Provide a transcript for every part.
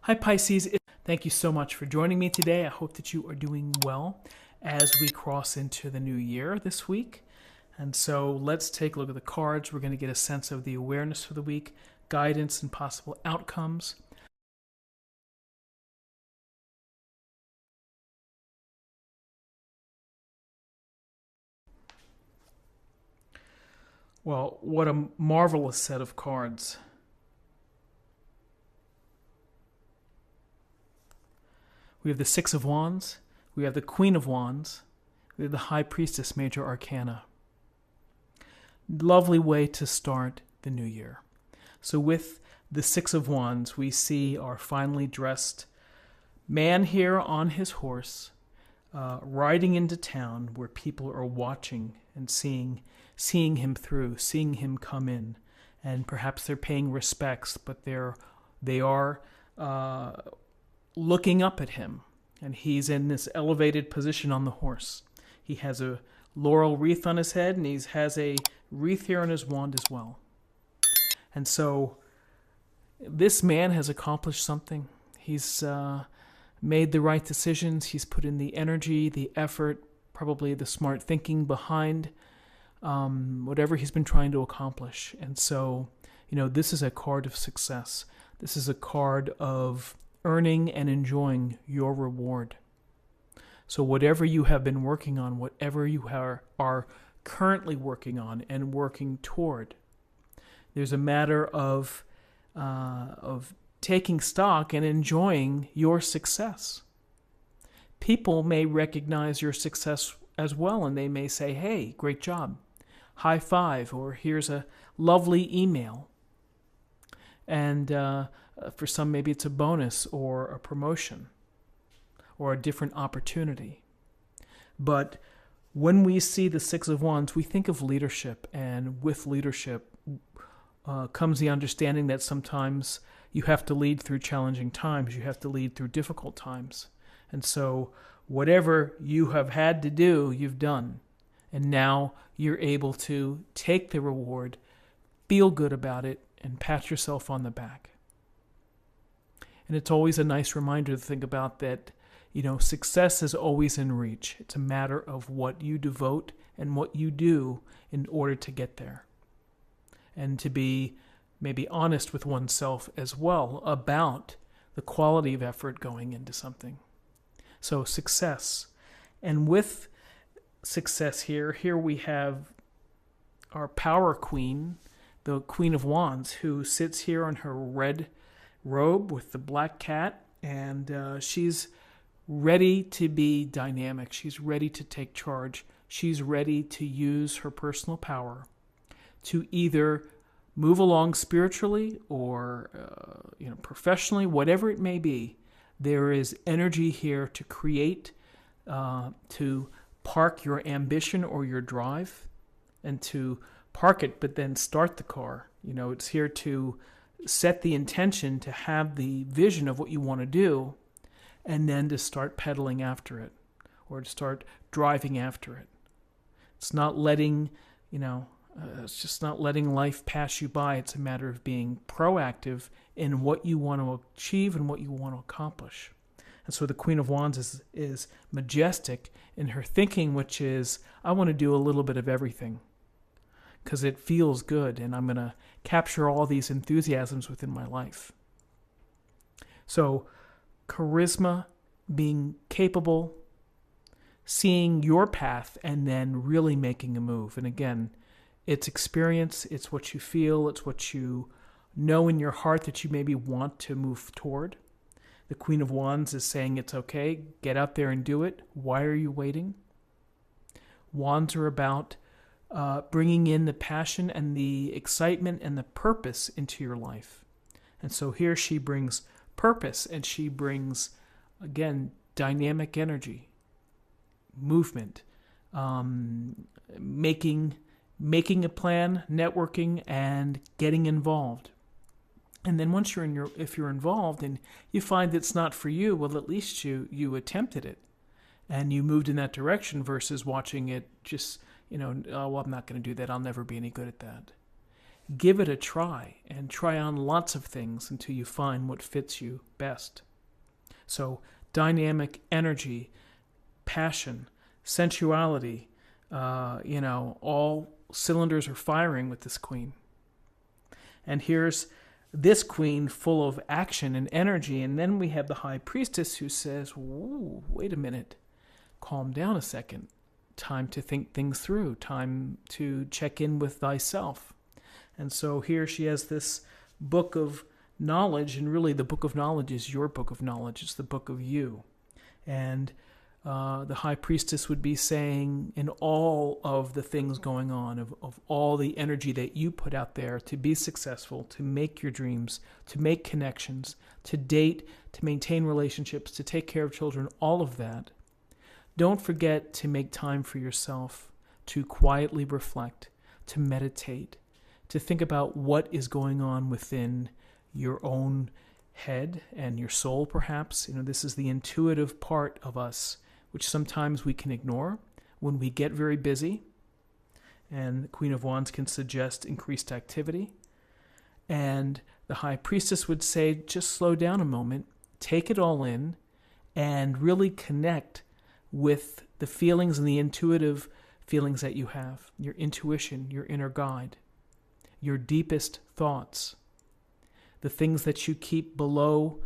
Hi Pisces, thank you so much for joining me today. I hope that you are doing well as we cross into the new year this week. And so let's take a look at the cards. We're going to get a sense of the awareness for the week, guidance, and possible outcomes. Well, what a marvelous set of cards. We have the Six of Wands, we have the Queen of Wands, we have the High Priestess Major Arcana. Lovely way to start the new year. So with the Six of Wands, we see our finely dressed man here on his horse, riding into town where people are watching and seeing him through, seeing him come in, and perhaps they're paying respects, but they are looking up at him, and he's in this elevated position on the horse. He has a laurel wreath on his head, and he has a wreath here on his wand as well. And so this man has accomplished something. He's made the right decisions. He's put in the energy, the effort, probably the smart thinking behind whatever he's been trying to accomplish. And so, this is a card of success. This is a card of earning and enjoying your reward. So whatever you have been working on, whatever you are currently working on and working toward, there's a matter of taking stock and enjoying your success. People may recognize your success as well, and they may say, hey, great job, high five, or here's a lovely email. And for some, maybe it's a bonus or a promotion or a different opportunity. But when we see the Six of Wands, we think of leadership, and with leadership comes the understanding that sometimes you have to lead through challenging times, you have to lead through difficult times. And so whatever you have had to do, you've done. And now you're able to take the reward, feel good about it, and pat yourself on the back. And it's always a nice reminder to think about that, success is always in reach. It's a matter of what you devote and what you do in order to get there. And to be maybe honest with oneself as well about the quality of effort going into something. So success. And with success here we have our power queen, the Queen of Wands, who sits here on her red robe with the black cat, and she's ready to be dynamic. She's ready to take charge. She's ready to use her personal power to either move along spiritually or professionally, whatever it may be. There is energy here to create, to park your ambition or your drive, and to park it, but then start the car. It's here to set the intention, to have the vision of what you want to do, and then to start pedaling after it, or to start driving after it. It's not letting, it's just not letting life pass you by. It's a matter of being proactive in what you want to achieve and what you want to accomplish. And so the Queen of Wands is majestic in her thinking, which is, I want to do a little bit of everything because it feels good, and I'm going to capture all these enthusiasms within my life. So charisma, being capable, seeing your path, and then really making a move. And again, it's experience, it's what you feel, it's what you know in your heart that you maybe want to move toward. The Queen of Wands is saying it's okay, get out there and do it. Why are you waiting? Wands are about bringing in the passion and the excitement and the purpose into your life. And so here she brings purpose, and she brings, again, dynamic energy, movement, making a plan, networking, and getting involved. And then once if you're involved and you find it's not for you, well, at least you attempted it and you moved in that direction versus watching it just, oh, well, I'm not going to do that. I'll never be any good at that. give it a try and try on lots of things until you find what fits you best. So dynamic energy, passion, sensuality, all cylinders are firing with this queen. And here's this queen full of action and energy. And then we have the high priestess who says, "Ooh, wait a minute, calm down a second. Time to think things through, time to check in with thyself." And so here she has this book of knowledge, and really the book of knowledge is your book of knowledge. It's the book of you. And the high priestess would be saying, in all of the things going on, of all the energy that you put out there to be successful, to make your dreams, to make connections, to date, to maintain relationships, to take care of children, all of that, don't forget to make time for yourself, to quietly reflect, to meditate, to think about what is going on within your own head and your soul, perhaps. This is the intuitive part of us, which sometimes we can ignore when we get very busy. And the Queen of Wands can suggest increased activity. And the High Priestess would say, just slow down a moment, take it all in, and really connect with the feelings and the intuitive feelings that you have, your intuition, your inner guide, your deepest thoughts, the things that you keep below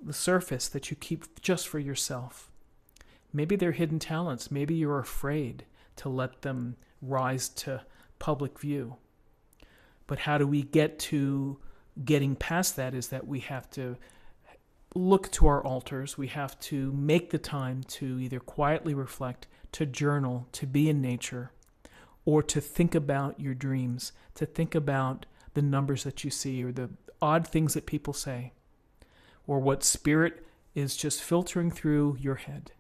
the surface, that you keep just for yourself. Maybe they're hidden talents. Maybe you're afraid to let them rise to public view. But how do we get to getting past that is that we have to look to our altars. We have to make the time to either quietly reflect, to journal, to be in nature, or to think about your dreams, to think about the numbers that you see or the odd things that people say, or what spirit is just filtering through your head.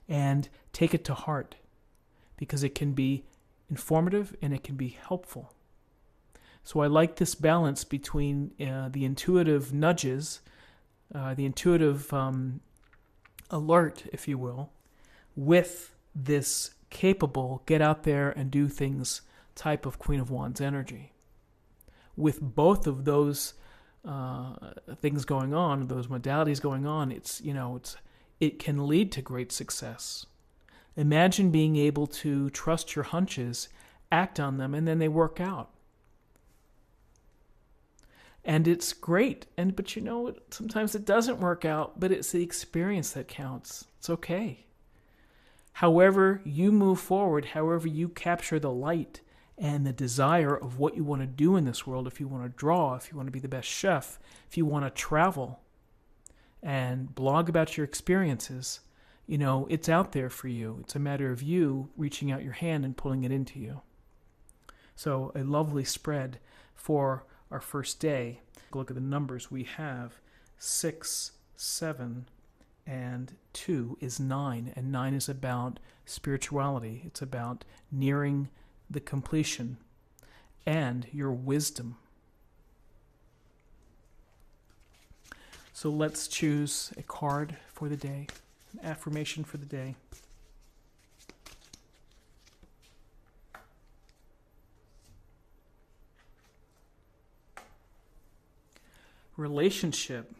And take it to heart, because it can be informative and it can be helpful. So I like this balance between the intuitive nudges, the intuitive alert, if you will, with this capable, get out there and do things type of Queen of Wands energy. With both of those things going on, those modalities going on, it can lead to great success. Imagine being able to trust your hunches, act on them, and then they work out. And it's great. But sometimes it doesn't work out, but it's the experience that counts. It's okay. However you move forward, however you capture the light and the desire of what you want to do in this world, if you want to draw, if you want to be the best chef, if you want to travel and blog about your experiences, it's out there for you. It's a matter of you reaching out your hand and pulling it into you. So a lovely spread for our first day. Look at the numbers. We have 6, 7, and 2 is 9. And 9 is about spirituality. It's about nearing the completion and your wisdom. So let's choose a card for the day, an affirmation for the day. Relationship.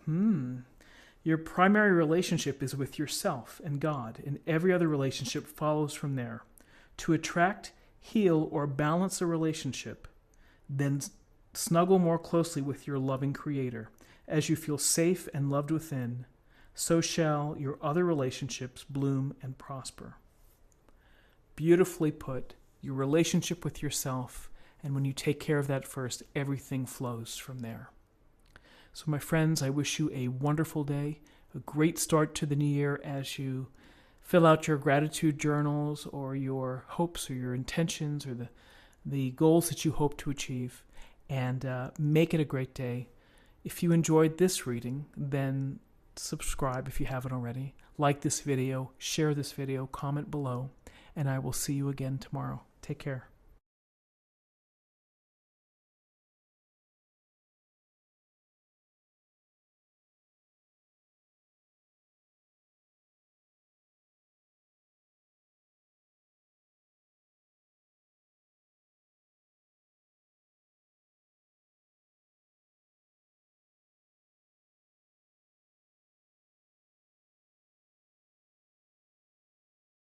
Your primary relationship is with yourself and God, and every other relationship follows from there. To attract, heal, or balance a relationship, then snuggle more closely with your loving Creator. As you feel safe and loved within, so shall your other relationships bloom and prosper. Beautifully put, your relationship with yourself, and when you take care of that first, everything flows from there. So my friends, I wish you a wonderful day, a great start to the new year as you fill out your gratitude journals or your hopes or your intentions or the goals that you hope to achieve, and make it a great day. If you enjoyed this reading, then subscribe if you haven't already. Like this video, share this video, comment below, and I will see you again tomorrow. Take care.